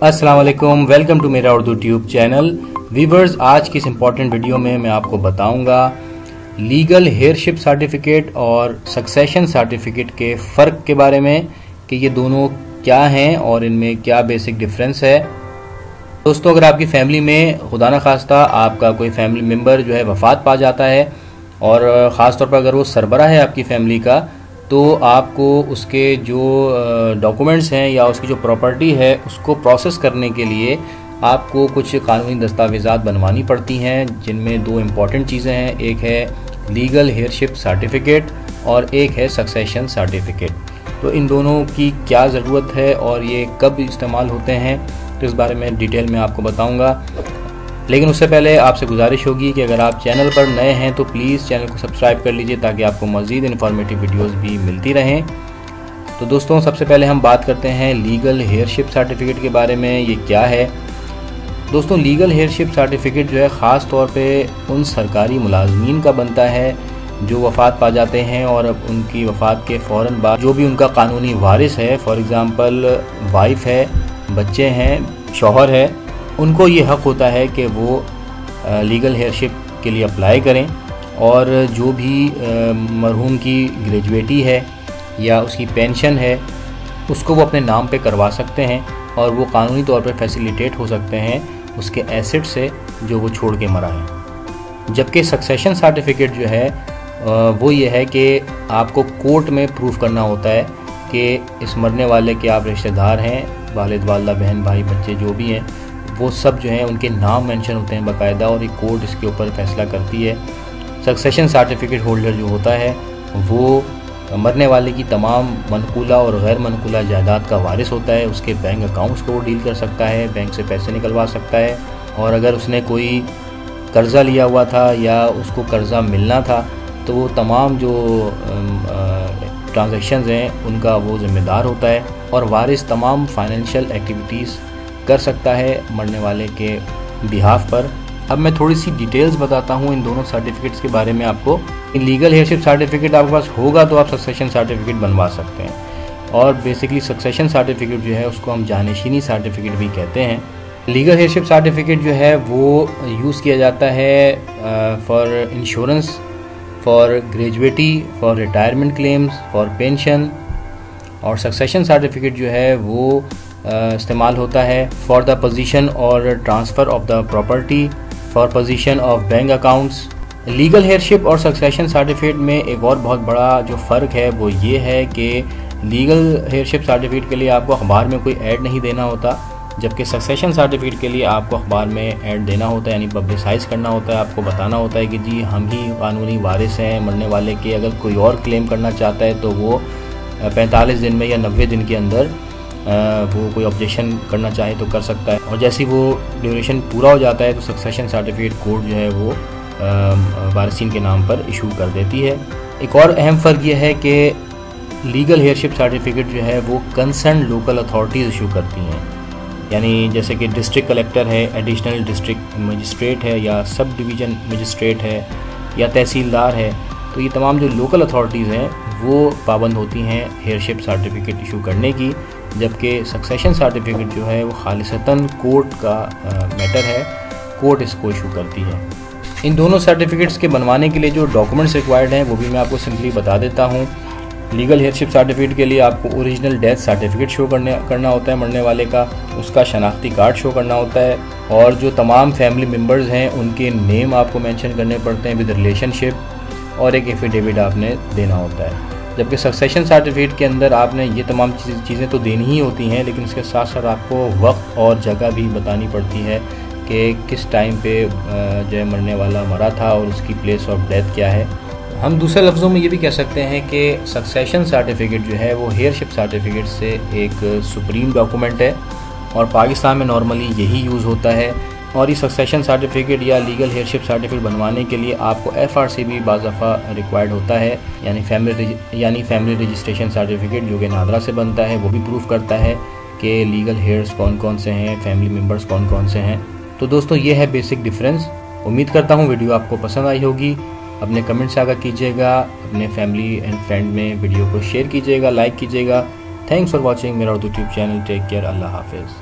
अस्सलाम वालेकुम, welcome to मेरा उर्दू ट्यूब चैनल। व्यूवर्स, आज की इस इम्पॉर्टेंट वीडियो में मैं आपको बताऊंगा लीगल हेयरशिप सर्टिफिकेट और सक्सेशन सर्टिफिकेट के फ़र्क के बारे में कि ये दोनों क्या हैं और इनमें क्या बेसिक डिफरेंस है। दोस्तों, अगर आपकी फैमिली में खुदा न खास्ता आपका कोई फैमिली मेम्बर जो है वफ़ात पा जाता है और ख़ास तौर पर अगर वो सरबरा है आपकी फैमिली का, तो आपको उसके जो डॉक्यूमेंट्स हैं या उसकी जो प्रॉपर्टी है उसको प्रोसेस करने के लिए आपको कुछ कानूनी दस्तावेज़ात बनवानी पड़ती हैं, जिनमें दो इम्पॉर्टेंट चीज़ें हैं। एक है लीगल हेयरशिप सर्टिफिकेट और एक है सक्सेशन सर्टिफिकेट। तो इन दोनों की क्या ज़रूरत है और ये कब इस्तेमाल होते हैं, तो इस बारे में डिटेल में आपको बताऊँगा। लेकिन उससे पहले आपसे गुजारिश होगी कि अगर आप चैनल पर नए हैं तो प्लीज़ चैनल को सब्सक्राइब कर लीजिए ताकि आपको मज़ीद इन्फॉर्मेटिव वीडियोस भी मिलती रहें। तो दोस्तों, सबसे पहले हम बात करते हैं लीगल हेयरशिप सर्टिफिकेट के बारे में। ये क्या है? दोस्तों, लीगल हेयरशिप सर्टिफिकेट जो है ख़ास तौर पे उन सरकारी मुलाजमीन का बनता है जो वफ़ात पा जाते हैं और अब उनकी वफ़ात के फ़ौरन बाद जो भी उनका कानूनी वारिस है, फॉर एग्ज़ाम्पल वाइफ है, बच्चे हैं, शौहर है, उनको ये हक़ होता है कि वो लीगल हेयरशिप के लिए अप्लाई करें और जो भी मरहूम की ग्रेजुएटी है या उसकी पेंशन है उसको वो अपने नाम पे करवा सकते हैं और वो कानूनी तौर पे फैसिलिटेट हो सकते हैं उसके एसेट से जो वो छोड़ के मरा है। जबकि सक्सेशन सर्टिफिकेट जो है वो ये है कि आपको कोर्ट में प्रूफ करना होता है कि इस मरने वाले के आप रिश्तेदार हैं, वालिद वालदा, बहन भाई, बच्चे जो भी हैं, वो सब जो हैं उनके नाम मेंशन होते हैं बाकायदा और एक कोर्ट इसके ऊपर फैसला करती है। सक्सेशन सर्टिफिकेट होल्डर जो होता है वो मरने वाले की तमाम मनकूला और गैर मनकूला जायदाद का वारिस होता है। उसके बैंक अकाउंट्स को वो डील कर सकता है, बैंक से पैसे निकलवा सकता है और अगर उसने कोई कर्ज़ा लिया हुआ था या उसको कर्ज़ा मिलना था तो वो तमाम जो ट्रांजैक्शंस हैं उनका वो ज़िम्मेदार होता है और वारिस तमाम फाइनेंशियल एक्टिविटीज़ कर सकता है मरने वाले के बिहाफ पर। अब मैं थोड़ी सी डिटेल्स बताता हूँ इन दोनों सर्टिफिकेट्स के बारे में आपको। लीगल हेयरशिप सर्टिफिकेट आपके पास होगा तो आप सक्सेशन सर्टिफिकेट बनवा सकते हैं और बेसिकली सक्सेशन सर्टिफिकेट जो है उसको हम जानशीनी सर्टिफिकेट भी कहते हैं। लीगल हेयरशिप सर्टिफिकेट जो है वो यूज़ किया जाता है for insurance, for gratuity, for retirement claims, for pension. और सक्सेशन सर्टिफिकेट जो है वो इस्तेमाल होता है फॉर द पोजीशन और transfer of the property, for possession of bank accounts. Legal heirship और सक्सेशन सर्टिफिकेट में एक और बहुत बड़ा जो फ़र्क है वो ये है कि लीगल हेयरशिप सर्टिफिकेट के लिए आपको अखबार में कोई ऐड नहीं देना होता, जबकि सक्सेशन सर्टिफिकेट के लिए आपको अखबार में ऐड देना होता है, यानी पब्लिसाइज़ करना होता है। आपको बताना होता है कि जी हम ही कानूनी वारिस हैं मरने वाले के। अगर कोई और क्लेम करना चाहता है तो वो 45 दिन में या 90 दिन के अंदर वो कोई ऑब्जेक्शन करना चाहे तो कर सकता है और जैसे वो ड्यूरेशन पूरा हो जाता है तो सक्सेशन सर्टिफिकेट कोर्ट जो है वो वारिसीन के नाम पर इशू कर देती है। एक और अहम फ़र्क ये है कि लीगल हेयरशिप सर्टिफिकेट जो है वो कंसर्न लोकल अथॉरिटीज़ इशू करती हैं, यानी जैसे कि डिस्ट्रिक्ट कलेक्टर है, एडिशनल डिस्ट्रिक्ट मजिस्ट्रेट है या सब डिवीज़न मजिस्ट्रेट है या तहसीलदार है। तो ये तमाम जो लोकल अथॉरिटीज़ हैं वो पाबंद होती हैं हेयरशिप सर्टिफिकेट इशू करने की, जबकि सक्सेशन सर्टिफिकेट जो है वो खालिसतन कोर्ट का मैटर है, कोर्ट इसको इशू करती है। इन दोनों सर्टिफिकेट्स के बनवाने के लिए जो डॉक्यूमेंट्स रिक्वायर्ड हैं वो भी मैं आपको सिंपली बता देता हूँ। लीगल हेयरशिप सर्टिफिकेट के लिए आपको ओरिजिनल डेथ सर्टिफिकेट शो करना होता है मरने वाले का, उसका शनाख्ती कार्ड शो करना होता है और जो तमाम फैमिली मेम्बर्स हैं उनके नेम आपको मेंशन करने पड़ते हैं विद रिलेशनशिप, और एक एफिडेविट आपने देना होता है। जबकि सक्सेशन सर्टिफिकेट के अंदर आपने ये तमाम चीज़ें तो देनी ही होती हैं, लेकिन इसके साथ साथ आपको वक्त और जगह भी बतानी पड़ती है कि किस टाइम पे जो है मरने वाला मरा था और उसकी प्लेस ऑफ डेथ क्या है। हम दूसरे लफ्ज़ों में ये भी कह सकते हैं कि सक्सेशन सर्टिफिकेट जो है वो हेयरशिप सर्टिफिकेट से एक सुप्रीम डॉक्यूमेंट है और पाकिस्तान में नॉर्मली यही यूज़ होता है। और ये सक्सेशन सर्टिफिकेट या लीगल हेयरशिप सर्टिफिकेट बनवाने के लिए आपको FRC भी बाज़ दफ़ा रिक्वायर्ड होता है, यानी फैमिली रजिस्ट्रेशन सर्टिफिकेट जो कि नादरा से बनता है। वो भी प्रूफ करता है कि लीगल हेयर्स कौन कौन से हैं, फैमिली मेम्बर्स कौन कौन से हैं। तो दोस्तों, ये है बेसिक डिफरेंस। उम्मीद करता हूँ वीडियो आपको पसंद आई होगी। अपने कमेंट्स आगा कीजिएगा, अपने फैमिली एंड फ्रेंड में वीडियो को शेयर कीजिएगा, लाइक कीजिएगा। थैंक्स फॉर वॉचिंग मेरा Urdu tube channel. Take care, अल्लाह हाफिज़।